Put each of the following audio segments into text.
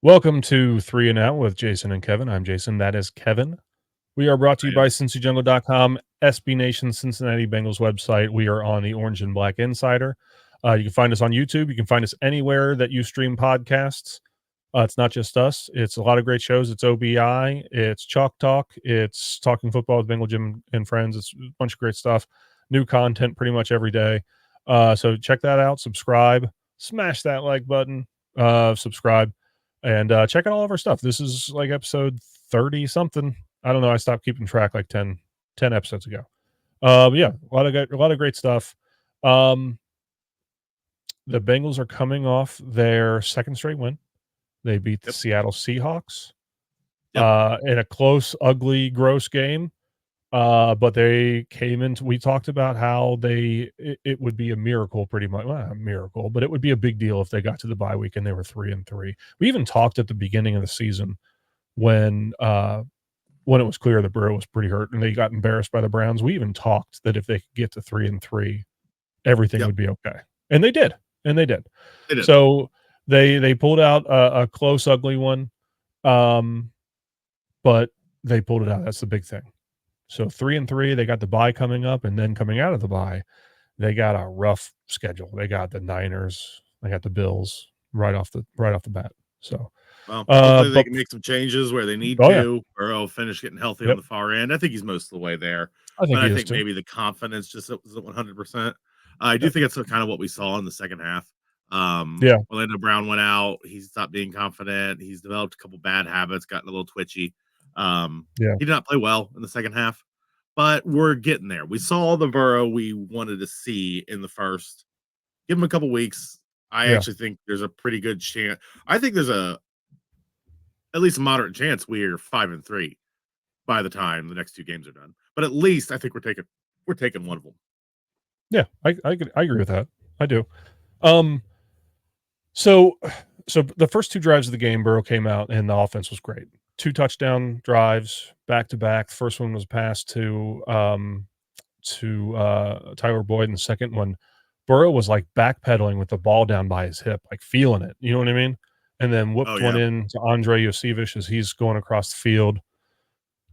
Welcome to Three and Out with Jason and Kevin. I'm Jason. That is Kevin. We are brought to you I am. by CincyJungle.com, SB Nation, Cincinnati Bengals website. We are on the Orange and Black Insider. You can find us on YouTube. You can find us anywhere that you stream podcasts. It's not just us. It's a lot of great shows. It's OBI. It's Chalk Talk. It's Talking Football with Bengal Jim and Friends. It's a bunch of great stuff. New content pretty much every day. So check that out. Subscribe. Smash that like button. Subscribe. And check out all of our stuff. This is like episode 30 something. I don't know. I stopped keeping track like 10 episodes ago. But yeah, a lot of great stuff. The Bengals are coming off their second straight win. They beat the Yep. Seattle Seahawks Yep. in a close, ugly, gross game. But they came into. We talked about how it would be a miracle, pretty much. Well, not a miracle, but it would be a big deal if they got to the bye week and they were 3-3. We even talked at the beginning of the season when it was clear that Burrow was pretty hurt and they got embarrassed by the Browns. We even talked that if they could get to 3-3, everything Yep. would be okay, and they did, They did. So they pulled out a close, ugly one, but they pulled it out. That's the big thing. So 3-3, they got the bye coming up, and then coming out of the bye, they got a rough schedule. They got the Niners, they got the Bills right off the bat. So, Well, hopefully they but can make some changes where they need oh yeah, to, or I'll finish getting healthy on yep, the far end. I think he's most of the way there, I think but he I is think too. maybe the confidence just isn't 100%. I do Yep. think that's kind of what we saw in the second half. Yeah, Orlando Brown went out. He stopped being confident. He's developed a couple bad habits, gotten a little twitchy. yeah, He did not play well in the second half, but we're getting there. We saw the Burrow we wanted to see in the first. Give him a couple weeks. I yeah, actually think there's a pretty good chance. I think there's at least a moderate chance we're 5-3 by the time the next two games are done. But at least I think we're taking one of them. yeah. I agree with that. I do. Um, so the first two drives of the game, Burrow came out and the offense was great. 2 touchdown drives back to back. The first one was passed to Tyler Boyd, and the second one, Burrow was like backpedaling with the ball down by his hip, like feeling it. You know what I mean? And then Oh whooped one yeah. in to Andre Yosevich as he's going across the field.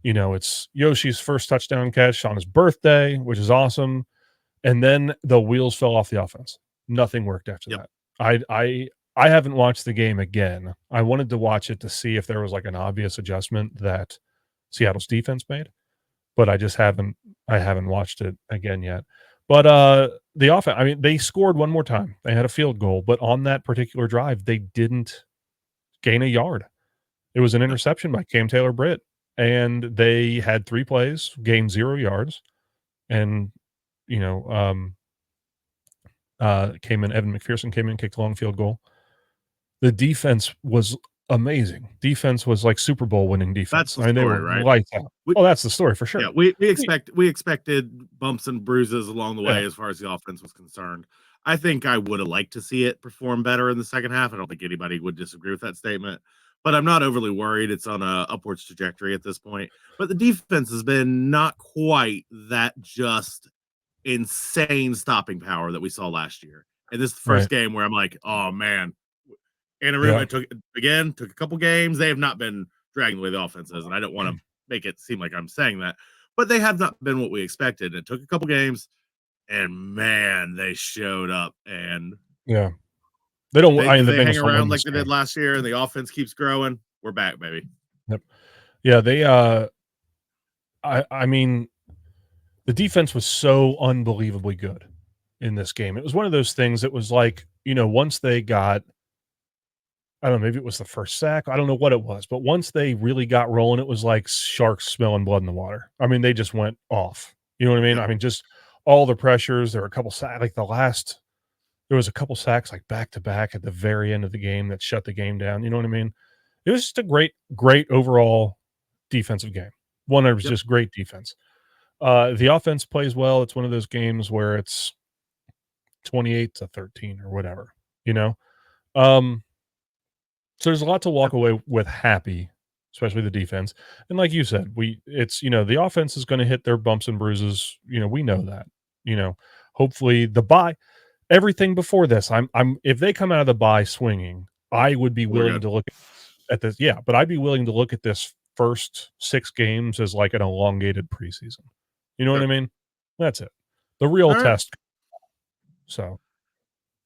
You know, it's Yoshi's first touchdown catch on his birthday, which is awesome. And then the wheels fell off the offense. Nothing worked after Yep. that. I haven't watched the game again. I wanted to watch it to see if there was like an obvious adjustment that Seattle's defense made, but I haven't watched it again yet. But the offense, I mean, they scored one more time. They had a field goal, but on that particular drive, they didn't gain a yard. It was an Yep. interception by Cam Taylor-Britt, and they had 3 plays, gained 0 yards, and you know, Evan McPherson came in, kicked a long field goal. The defense was amazing. Defense was like Super Bowl winning That's defense. the I mean, they story, were right? lights out. We Oh, that's the story for Yeah, sure. We we expected bumps and bruises along the Yeah, way as far as the offense was concerned. I think I would have liked to see it perform better in the second half. I don't think anybody would disagree with that statement, but I'm not overly worried. It's on a upwards trajectory at this point. But the defense has been not quite that just insane stopping power that we saw last year. And this is the right. first game where I'm like, oh man, Yeah, Anarumo took a couple games. They have not been dragging the way the offense is, and I don't want to make it seem like I'm saying that, but they have not been what we expected. It took a couple games, and man, they showed up. And yeah. They don't I if mean, the they Bengals hang don't win around like this they did game. last year, and the offense keeps growing, we're back, baby. Yep. Yeah, I mean, the defense was so unbelievably good in this game. It was one of those things that was like, once they got I don't know, maybe it was the first sack. I don't know what it was, but once they really got rolling, it was like sharks smelling blood in the water. I mean, they just went off. You know what I mean? Yep. I mean, just all the pressures. There were a couple sacks, like there was a couple sacks like back to back at the very end of the game that shut the game down. You know what I mean? It was just a great overall defensive game. One that was Yep. just great defense. The offense plays well. It's one of those games where it's 28-13 or whatever, you know? Um, So there's a lot to walk Yep. away with happy, especially the defense. And like you said, the offense is going to hit their bumps and bruises. We know that. Hopefully the bye, everything before this, I'm if they come out of the bye swinging, I would be We're willing good. to look. at this. Yeah, but I'd be willing to look at this first 6 games as like an elongated preseason. You know what I Sure. mean? That's it. The real All right. test. So,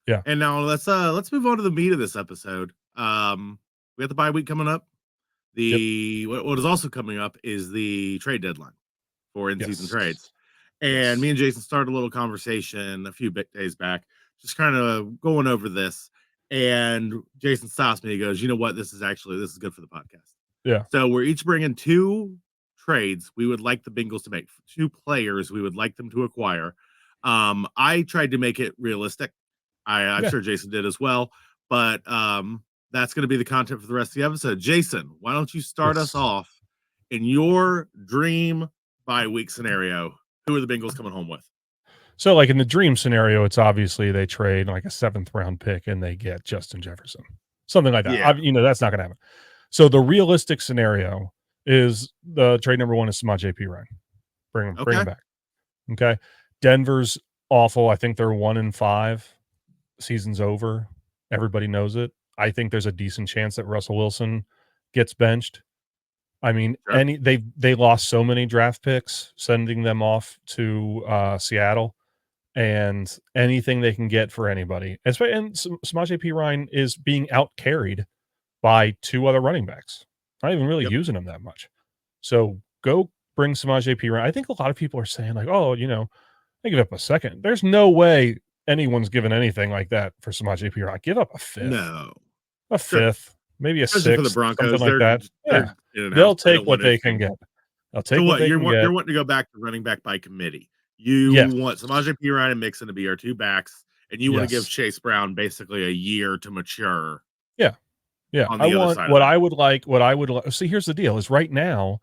yeah. And now let's move on to the meat of this episode. We got the bye week coming up. Yep. What is also coming up is the trade deadline for in-season Yes. trades. And me and Jason started a little conversation a few days back, just kind of going over this. And Jason stops me. He goes, "You know what? This is good for the podcast." Yeah. So we're each bringing 2 trades we would like the Bengals to make, 2 players we would like them to acquire. I tried to make it realistic. I'm Yeah. sure Jason did as well. But that's going to be the content for the rest of the episode. Jason, why don't you start us off in your dream bye week scenario? Who are the Bengals coming home with? So, like in the dream scenario, it's obviously they trade like a 7th round pick and they get Justin Jefferson, something like that. Yeah. That's not going to happen. So, the realistic scenario is the trade number 1 is Samaj P. Ryan. Bring him back. Okay. Denver's awful. I think they're 1-5. Season's over. Everybody knows it. I think there's a decent chance that Russell Wilson gets benched. I mean, Sure. they lost so many draft picks, sending them off to Seattle, and anything they can get for anybody. And Samaje P. Ryan is being out carried by 2 other running backs. Not even really using him that much. So go bring Samaje P. Ryan. I think a lot of people are saying like, oh, they give up a second. There's no way anyone's given anything like that for Samaje P. Ryan. Give up a 5th. No. A 5th, maybe a 6th, for the Broncos, something like that. Yeah. They'll take what they can get. They'll take what they can get. You're wanting to go back to running back by committee. You want Samaje P. Ryan and Mixon to be our 2 backs, and you want to give Chase Brown basically a year to mature. Yeah. Yeah. I would like. See, here's the deal is right now,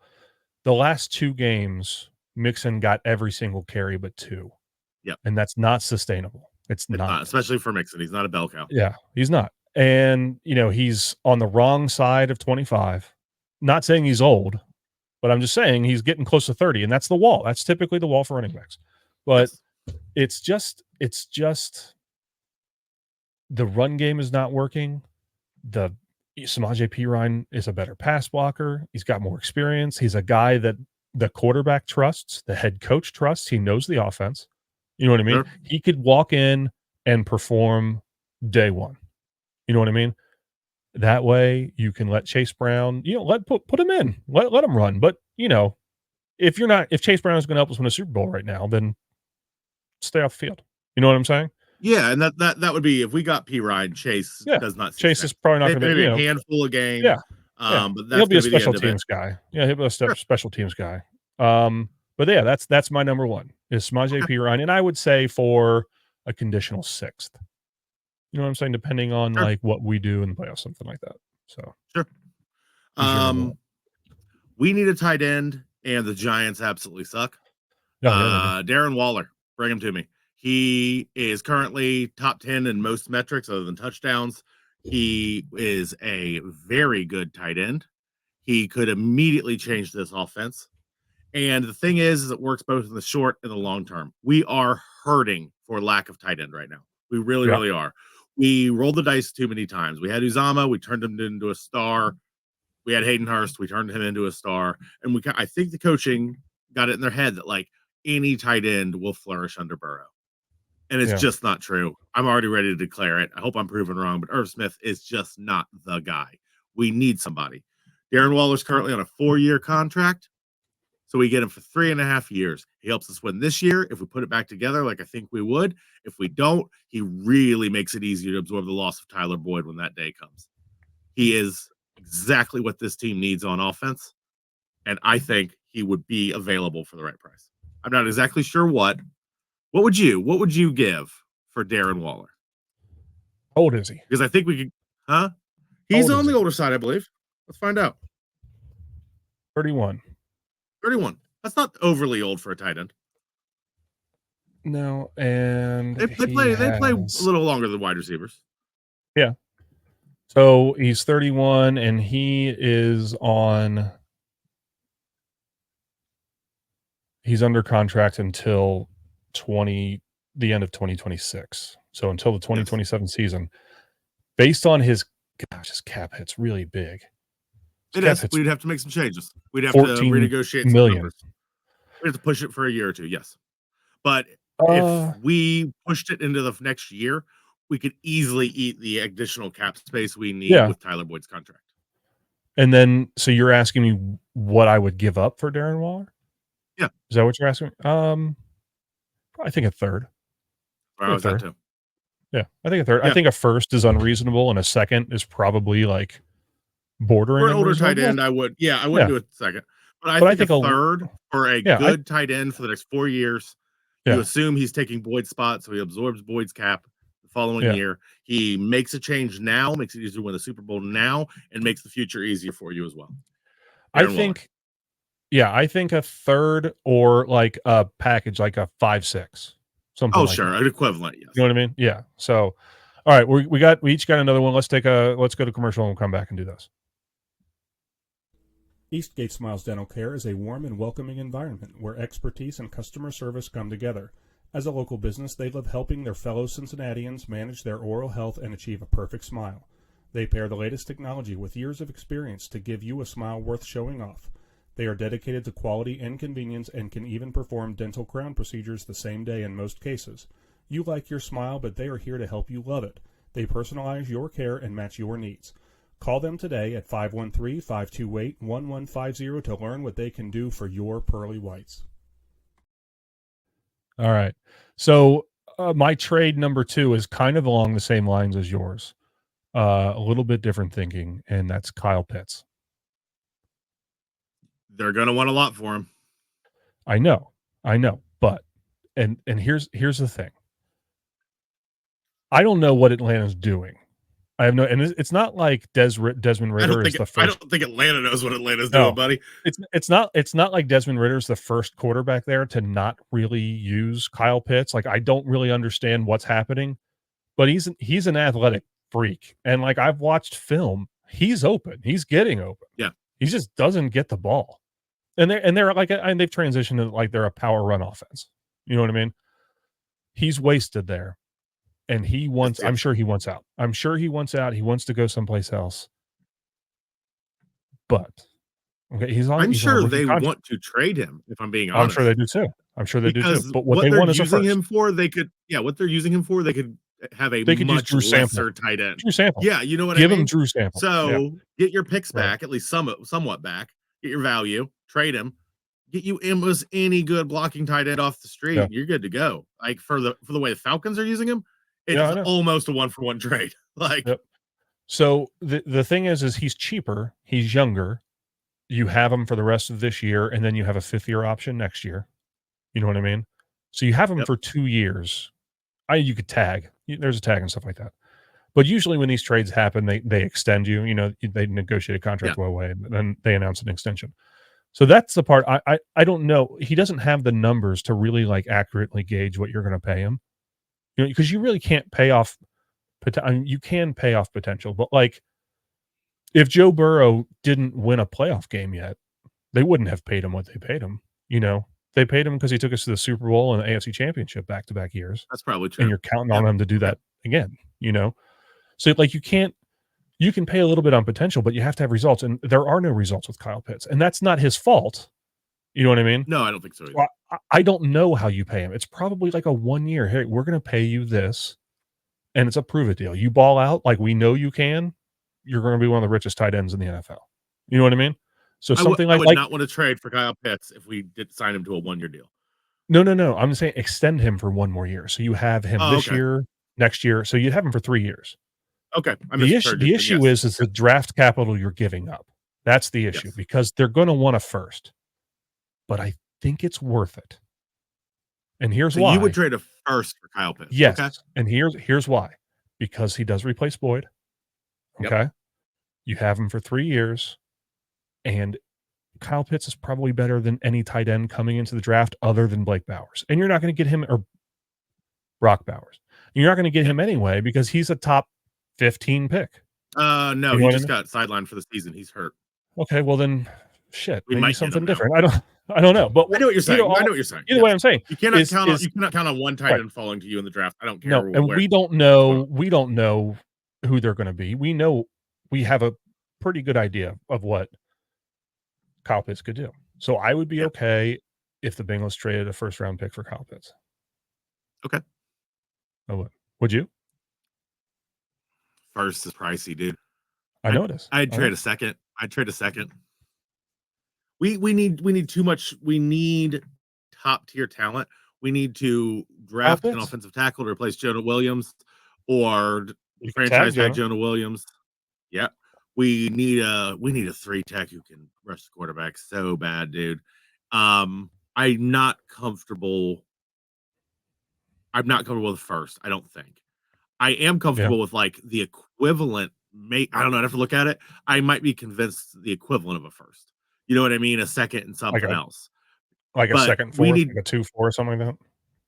the last 2 games, Mixon got every single carry but 2. Yep. And that's not sustainable. It's not. Especially for Mixon. He's not a bell cow. Yeah, he's not. And, he's on the wrong side of 25. Not saying he's old, but I'm just saying he's getting close to 30, and that's the wall. That's typically the wall for running backs. But it's just the run game is not working. The Samaje P. Ryan is a better pass blocker. He's got more experience. He's a guy that the quarterback trusts, the head coach trusts. He knows the offense. You know what I mean? Sure. He could walk in and perform day one. You know what I mean? That way you can let Chase Brown, put him in, let him run. But, if Chase Brown is going to help us win a Super Bowl right now, then stay off the field. You know what I'm saying? Yeah, and that would be if we got P. Ryan, Chase does not. Chase is probably not going to be a handful of games. Yeah. But he'll be a special teams guy. Yeah, he'll be a special teams guy. But yeah, that's my number 1 is Samaje P. Ryan, and I would say for a conditional 6th. You know what I'm saying? Depending on like what we do in the playoffs, something like that. So sure. We need a tight end, and the Giants absolutely suck. Darren Waller, bring him to me. He is currently top 10 in most metrics other than touchdowns. He is a very good tight end. He could immediately change this offense. And the thing is it works both in the short and the long term. We are hurting for lack of tight end right now. We really, really are. We rolled the dice too many times. We had Uzama. We turned him into a star. We had Hayden Hurst. We turned him into a star. And I think the coaching got it in their head that like any tight end will flourish under Burrow. And it's just not true. I'm already ready to declare it. I hope I'm proven wrong, but Irv Smith is just not the guy. We need somebody. Darren Waller's currently on a 4-year contract. So we get him for 3.5 years. He helps us win this year if we put it back together like I think we would. If we don't, he really makes it easier to absorb the loss of Tyler Boyd when that day comes. He is exactly what this team needs on offense, and I think he would be available for the right price. I'm not exactly sure what. What would you give for Darren Waller? How old is he? Because I think we could, He's on the older side, I believe. Let's find out. 31. 31. That's not overly old for a tight end. No, and they play a little longer than wide receivers. Yeah. So he's 31 and he's under contract until the end of 2026. So until the 2027 season. Based on his cap hit's really big. It cap is. hit's We'd have to make some changes. We'd have to 14 renegotiate some million. numbers. We have to push it for a year or two, yes. But if Uh, we pushed it into the next year, we could easily eat the additional cap space we need yeah. with Tyler Boyd's contract. And then, so you're asking me what I would give up for Darren Waller? Yeah. Is that what you're asking? I think a third. Where I was at too. Yeah, I think a third. Yeah. I think a first is unreasonable, and a second is probably like bordering For an older tight unreasonable. end, I wouldn't do a second. But I But I think a think third for a yeah, good tight end for the next 4 years. You yeah, assume he's taking Boyd's spot, so he absorbs Boyd's cap the following yeah. year. He makes a change now, makes it easier to win the Super Bowl now, and makes the future easier for you as well. I Darren Waller. think, yeah, I think a third or like a package, like a 5-6, something Oh, like sure, that. an equivalent, yes. You know what I mean? Yeah. So, all right, we each got another one. Let's go to commercial and we'll come back and do this. Eastgate Smiles Dental Care is a warm and welcoming environment where expertise and customer service come together. As a local business, they love helping their fellow Cincinnatians manage their oral health and achieve a perfect smile. They pair the latest technology with years of experience to give you a smile worth showing off. They are dedicated to quality and convenience and can even perform dental crown procedures the same day in most cases. You like your smile, but they are here to help you love it. They personalize your care and match your needs. Call them today at 513-528-1150 to learn what they can do for your pearly whites. All right. So my trade number 2 is kind of along the same lines as yours. A little bit different thinking, and that's Kyle Pitts. They're going to want a lot for him. I know, but and here's the thing. I don't know what Atlanta's doing. I have no, and it's not like Desmond Ritter is the first. I don't think Atlanta knows what Atlanta's doing, buddy. It's not like Desmond Ritter's the first quarterback there to not really use Kyle Pitts. Like, I don't really understand what's happening, but he's an athletic freak, and like, I've watched film. He's open. He's getting open. Yeah. He just doesn't get the ball, and they're like, and they've transitioned to like they're a power run offense. You know what I mean? He's wasted there. And he wants, I'm sure he wants out. He wants to go someplace else. But okay, I'm sure they want to trade him, if I'm being honest. I'm sure they do too. Because But what they want is a first. Him for, they could, what they're using him for, they could have a much lesser tight end. Drew Sample. Yeah, you know what Give I mean? him Drew Sample. So get your picks back, at least somewhat back. Get your value, trade him, get you almost any good blocking tight end off the street, and you're good to go. Like for the way the Falcons are using him, it's almost a 1-for-1 trade. Like, so the thing is he's cheaper, he's younger. You have him for the rest of this year, and then you have a 5th-year option next year. You know what I mean? So you have him for 2 years. You could tag. There's a tag and stuff like that. But usually when these trades happen, they extend you. You know, they negotiate a contract away, and then they announce an extension. So that's the part I don't know. He doesn't have the numbers to really like accurately gauge what you're going to pay him. You know, because you really can't pay off. You can pay off potential, but like, if Joe Burrow didn't win a playoff game yet, they wouldn't have paid him what they paid him. You know, they paid him because he took us to the Super Bowl and the AFC Championship back-to-back years. That's probably true. And you're counting on him to do that again. You know, so like you can pay a little bit on potential, but you have to have results, and there are no results with Kyle Pitts, and that's not his fault. You know what I mean? No, I don't think so either. Well, I don't know how you pay him. It's probably like a 1 year. Hey, we're going to pay you this, and it's a prove it deal. You ball out like we know you can, you're going to be one of the richest tight ends in the NFL. You know what I mean? So I would not want to trade for Kyle Pitts if we did sign him to a 1-year deal. No. I'm saying extend him for 1 more year. So you have him this year, next year. So you'd have him for 3 years. Okay. The issue is the draft capital you're giving up. That's the issue because they're going to want a first. But I think it's worth it. And here's why. You would trade a first for Kyle Pitts. Yes. Okay. And here's why. Because he does replace Boyd. Okay. Yep. You have him for 3 years. And Kyle Pitts is probably better than any tight end coming into the draft other than Blake Bowers. And you're not going to get him, or Brock Bowers. You're not going to get him anyway because he's a top 15 pick. No, he just got sidelined for the season. He's hurt. Okay, well then, shit, maybe something different. I don't know, but I know what you're saying. I know what you're saying. Either way, I'm saying you cannot count on one tight end falling to you in the draft. I don't care. No, and we don't know who they're going to be. We know we have a pretty good idea of what Kyle Pitts could do. So I would be okay if the Bengals traded a first round pick for Kyle Pitts. Okay. I would. Would you? First is pricey, dude. I know it is. I'd trade a second. We need too much. We need top tier talent. We need to draft an offensive tackle to replace Jonah Williams or franchise tag Jonah Williams. Yeah. We need a 3-tech who can rush the quarterback so bad, dude. I'm not comfortable. I'm not comfortable with first, I don't think. I am comfortable with like the equivalent. I don't know. I'd have to look at it. I might be convinced the equivalent of a first. You know what I mean? A second and something else. Like a second fourth, like a 2-4 or something like that?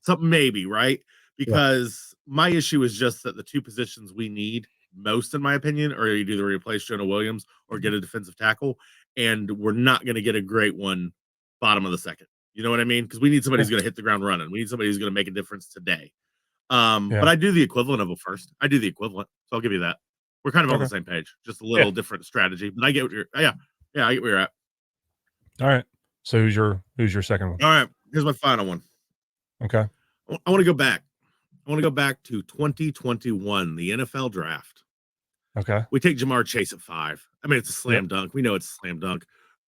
Something maybe, right? Because my issue is just that the two positions we need most, in my opinion, are you either replace Jonah Williams or get a defensive tackle. And we're not going to get a great one bottom of the second. You know what I mean? Because we need somebody who's going to hit the ground running. We need somebody who's going to make a difference today. But I do the equivalent of a first. I do the equivalent. So I'll give you that. We're kind of on the same page, just a little different strategy. But I get what you're I get where you're at. All right. So who's your second one? All right. Here's my final one. Okay. I want to go back. I want to go back to 2021, the NFL draft. Okay. We take Jamar Chase at 5. I mean, it's a slam dunk. We know it's a slam dunk.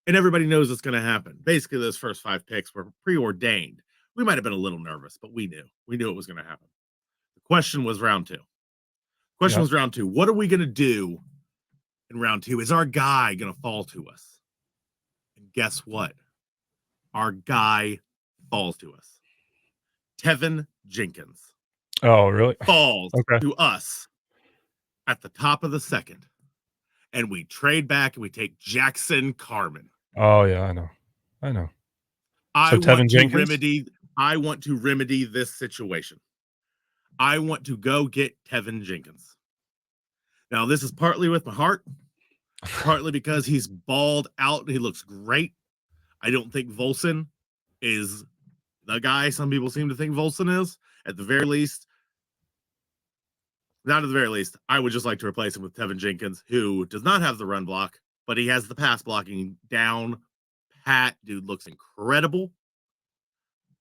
And everybody knows it's going to happen. Basically, those first 5 picks were preordained. We might have been a little nervous, but we knew. We knew it was going to happen. The question was round 2. What are we going to do in round 2? Is our guy going to fall to us? And guess what? Our guy falls to us. Tevin Jenkins. Oh, really? Falls to us at the top of the second. And we trade back and we take Jackson Carman. Oh, yeah, I know. I want to remedy this situation. I want to go get Tevin Jenkins. Now, this is partly with my heart, partly because he's balled out and he looks great. I don't think Volson is the guy some people seem to think Volson is. At the very least, I would just like to replace him with Tevin Jenkins, who does not have the run block, but he has the pass blocking down pat. Dude looks incredible.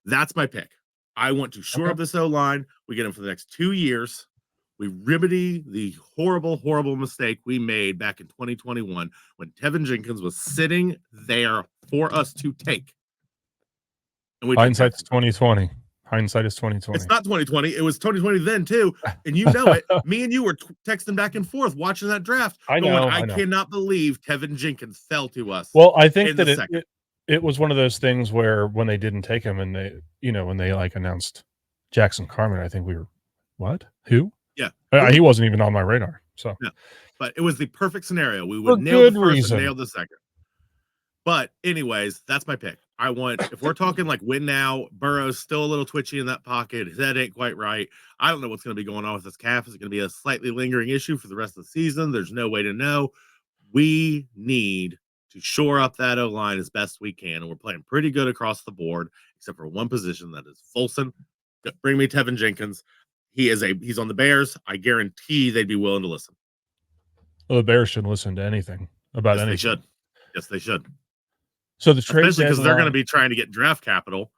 That's my pick. I want to shore up this O-line. We get him for the next 2 years. We remedy the horrible, horrible mistake we made back in 2021 when Tevin Jenkins was sitting there for us to take. And hindsight's 2020. Hindsight is 2020. It's not 2020. It was 2020 then too, and you know it. Me and you were texting back and forth watching that draft. I know. I cannot believe Tevin Jenkins fell to us. Well, I think that it was one of those things where when they didn't take him and they, when they like announced Jackson Carman, I think we were, what? Who? Yeah. He wasn't even on my radar. So, yeah. But it was the perfect scenario. We would nail the first and nail the second. But anyways, that's my pick. If we're talking like win now, Burrow's still a little twitchy in that pocket. His head ain't quite right. I don't know what's going to be going on with his calf. Is it going to be a slightly lingering issue for the rest of the season? There's no way to know. We need to shore up that O-line as best we can. And we're playing pretty good across the board, except for one position, that is Folson. Bring me Tevin Jenkins. He's on the Bears. I guarantee they'd be willing to listen. Well, the Bears should listen to anything about anything. They should. Yes, they should. So the trade, especially because they're going to be trying to get draft capital,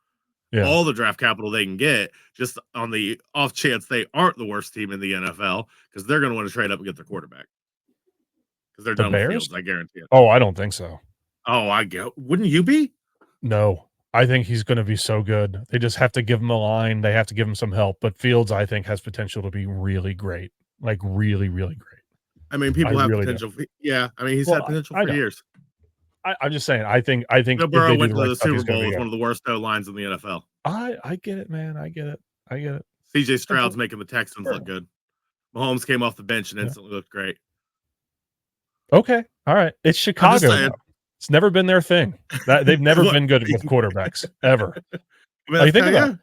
all the draft capital they can get, just on the off chance they aren't the worst team in the NFL, because they're going to want to trade up and get their quarterback. Because they're done with Fields, I guarantee it. Oh, I don't think so. Oh, wouldn't you be? No, I think he's going to be so good. They just have to give him a line. They have to give him some help. But Fields, I think, has potential to be really great, like really, really great. I mean, people have potential. Yeah, I mean, he's had potential for years. I'm just saying. I think. Burrow went to the Super Bowl with one of the worst O-lines in the NFL. I get it, man. I get it. CJ Stroud's making the Texans look good. Mahomes came off the bench and instantly looked great. Okay, all right. It's Chicago. It's never been their thing. They've never been good with quarterbacks ever. Like, think about it.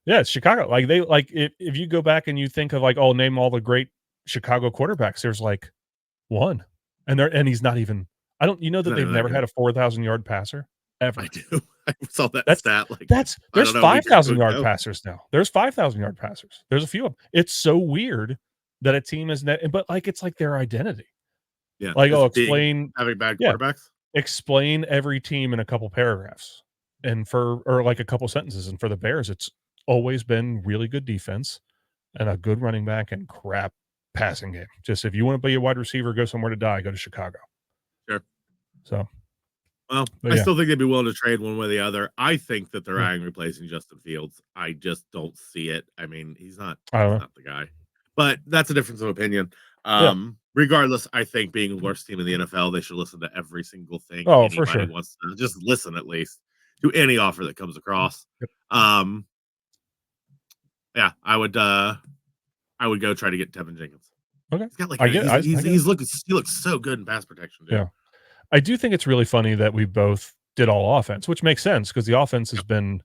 Yeah, it's Chicago. Like if you go back and you think of like, name all the great Chicago quarterbacks. There's like one, and he's not even. They've never had a 4,000-yard passer ever. I do. I saw that stat. Like there's 5,000-yard passers now. There's 5,000-yard passers. There's a few of them. It's so weird that a team is but like it's like their identity. Yeah. Like, oh, Just explain having bad yeah, quarterbacks. explain every team in a couple paragraphs or like a couple sentences. And for the Bears, it's always been really good defense and a good running back and crap passing game. Just if you want to be a wide receiver, go somewhere to die, go to Chicago. Sure. So, Well, but I yeah, still think they'd be willing to trade one way or the other. I think that they're yeah, eyeing replacing Justin Fields. I just don't see it. I mean, he's not I don't know. the guy. But that's a difference of opinion. Yeah. Regardless, I think being the worst team in the NFL, they should listen to every single thing Oh, for anybody sure. wants to just listen at least to any offer that comes across. Yep. Yeah, I would go try to get Tevin Jenkins. Okay. He's got like I get it. I get it. he looks so good in pass protection, dude. Yeah. I do think it's really funny that we both did all offense, which makes sense because the offense has been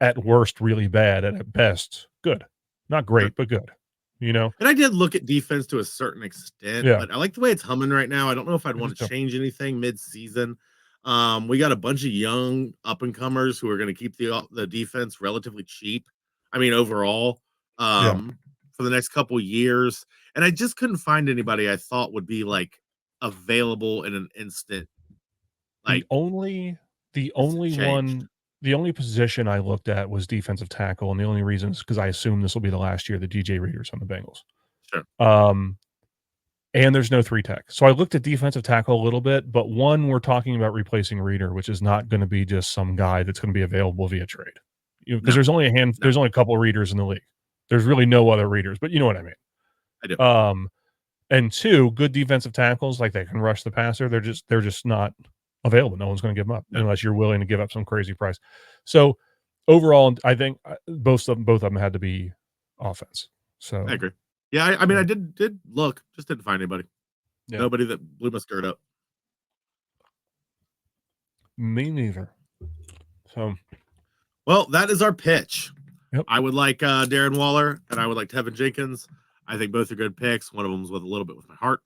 at worst really bad and at best good. Not great, but good. You know? And I did look at defense to a certain extent, Yeah. but I like the way it's humming right now. I don't know if I'd I want do to too. change anything mid-season. We got a bunch of young up-and-comers who are going to keep the defense relatively cheap. I mean, overall, Yeah. for the next couple years. And I just couldn't find anybody I thought would be like available in an instant. Like The changed. only position I looked at was defensive tackle, and the only reason is because I assume this will be the last year that DJ Reader's on the Bengals. Sure. And there's no 3 tech. So I looked at defensive tackle a little bit, but one, we're talking about replacing Reader, which is not going to be just some guy that's going to be available via trade. You know, because No. there's only a couple of Readers in the league. There's really no other Readers, but you know what I mean. I do. And 2, good defensive tackles, like they can rush the passer. They're just not available. No one's going to give them up unless you're willing to give up some crazy price. So overall, I think both of them had to be offense. So I agree. Yeah, I mean, I did look, just didn't find anybody. yeah. Nobody that blew my skirt up. Me neither. So, well, that is our pitch. Yep. I would like Darren Waller and I would like Tevin Jenkins. I think both are good picks. One of them's with a little bit with my heart,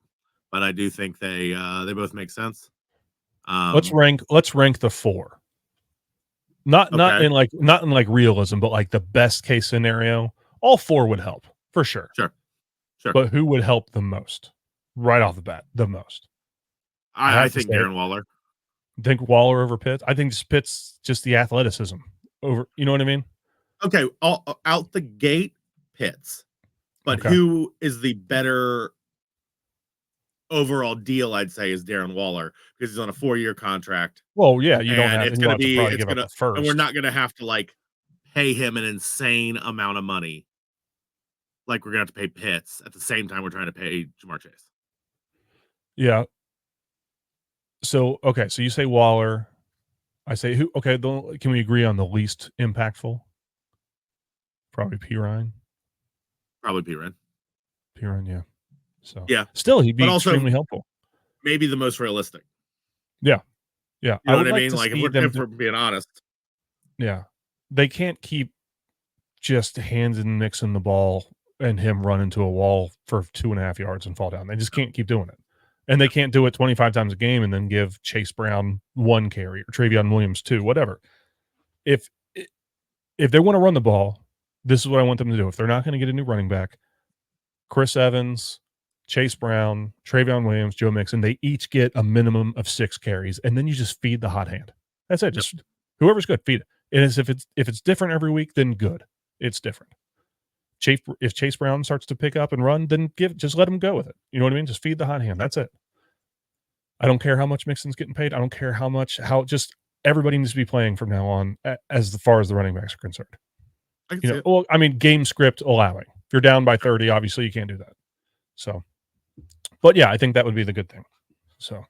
but I do think they both make sense. let's rank the 4. Not in like realism, but like the best case scenario. All 4 would help for sure. Sure. But who would help the most? Right off the bat, the most. I think Darren Waller. Think Waller over Pitts? I think Pitts just the athleticism over. You know what I mean? Okay, out the gate, Pitts. But who is the better overall deal? I'd say is Darren Waller because he's on a 4-year contract. Well, yeah, you don't have. It's going to be. Probably give up the first, and we're not going to have to like pay him an insane amount of money. Like we're going to have to pay Pitts at the same time we're trying to pay Jamar Chase. Yeah. So so you say Waller, I say who? Okay, can we agree on the least impactful? Probably P. Ryan. Probably P. Ryan. P. Ryan, yeah. So yeah, still he'd be extremely helpful. Maybe the most realistic. Yeah. You know what I mean? Like if we're being honest. Yeah, they can't keep just hands and mixing the ball and him run into a wall for 2.5 yards and fall down. They just can't keep doing it. And they can't do it 25 times a game and then give Chase Brown 1 carry or Travion Williams 2, whatever. If they want to run the ball, this is what I want them to do. If they're not going to get a new running back, Chris Evans, Chase Brown, Travion Williams, Joe Mixon, they each get a minimum of 6 carries, and then you just feed the hot hand. That's it. Just whoever's good, feed it. And if it's different every week, then good. It's different. If Chase Brown starts to pick up and run, then just let him go with it. You know what I mean? Just feed the hot hand. That's it. I don't care how much Mixon's getting paid. I don't care just everybody needs to be playing from now on as far as the running backs are concerned. Well, I mean, game script allowing. If you're down by 30, obviously you can't do that. So, but yeah, I think that would be the good thing. So,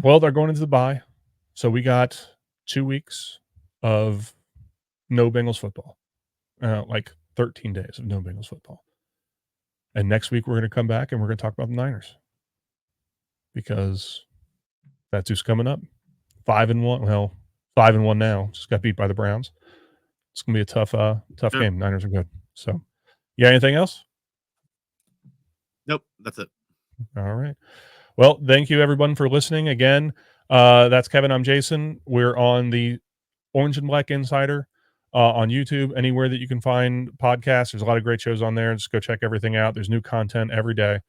well, they're going into the bye. So we got 2 weeks of no Bengals football. Like 13 days of no Bengals football. And next week we're going to come back and we're going to talk about the Niners. Because that's who's coming up. 5-1. Well, 5-1 now. Just got beat by the Browns. It's going to be a tough game. Niners are good. So, yeah, anything else? Nope, that's it. All right. Well, thank you everyone for listening again. That's Kevin. I'm Jason. We're on the Orange and Black Insider on YouTube, anywhere that you can find podcasts. There's a lot of great shows on there. Just go check everything out. There's new content every day.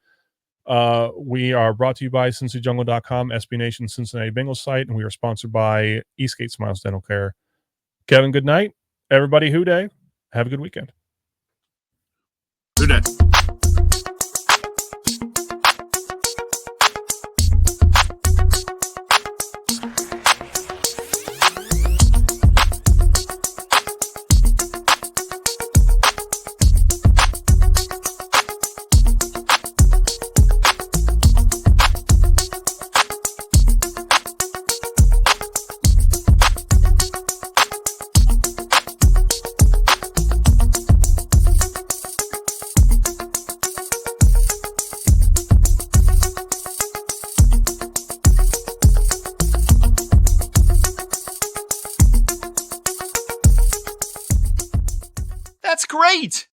We are brought to you by CincyJungle.com, SB Nation Cincinnati Bengals site, and we are sponsored by Eastgate Smiles Dental Care. Kevin, good night. Everybody, Who Day. Have a good weekend. Who Day. That's great!